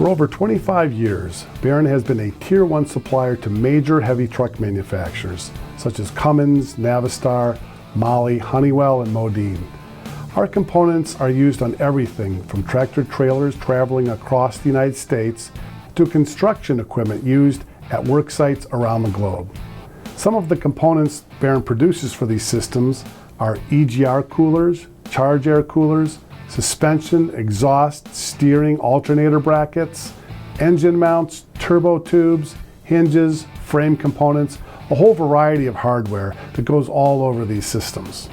For over 25 years, Barron has been a Tier 1 supplier to major heavy truck manufacturers, such as Cummins, Navistar, Mahle, Honeywell, and Modine. Our components are used on everything from tractor trailers traveling across the United States to construction equipment used at work sites around the globe. Some of the components Barron produces for these systems are EGR coolers, charge air coolers, suspension, exhaust, steering, alternator brackets, engine mounts, turbo tubes, hinges, frame components, a whole variety of hardware that goes all over these systems.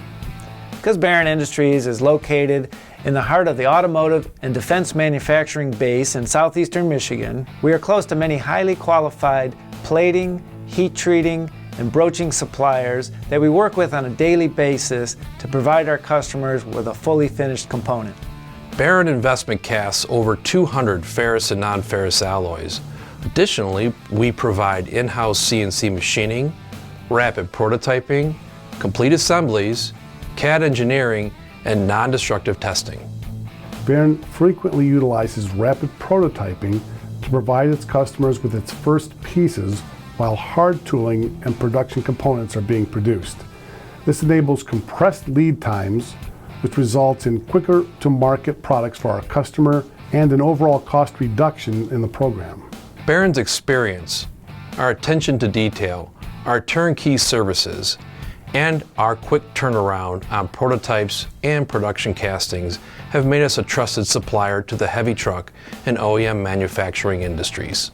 Because Barron Industries is located in the heart of the automotive and defense manufacturing base in southeastern Michigan, we are close to many highly qualified plating, heat treating, and broaching suppliers that we work with on a daily basis to provide our customers with a fully finished component. Barron Investment casts over 200 ferrous and non-ferrous alloys. Additionally, we provide in-house CNC machining, rapid prototyping, complete assemblies, CAD engineering, and non-destructive testing. Barron frequently utilizes rapid prototyping to provide its customers with its first pieces while hard tooling and production components are being produced. This enables compressed lead times, which results in quicker to market products for our customer and an overall cost reduction in the program. Barron's experience, our attention to detail, our turnkey services, and our quick turnaround on prototypes and production castings have made us a trusted supplier to the heavy truck and OEM manufacturing industries.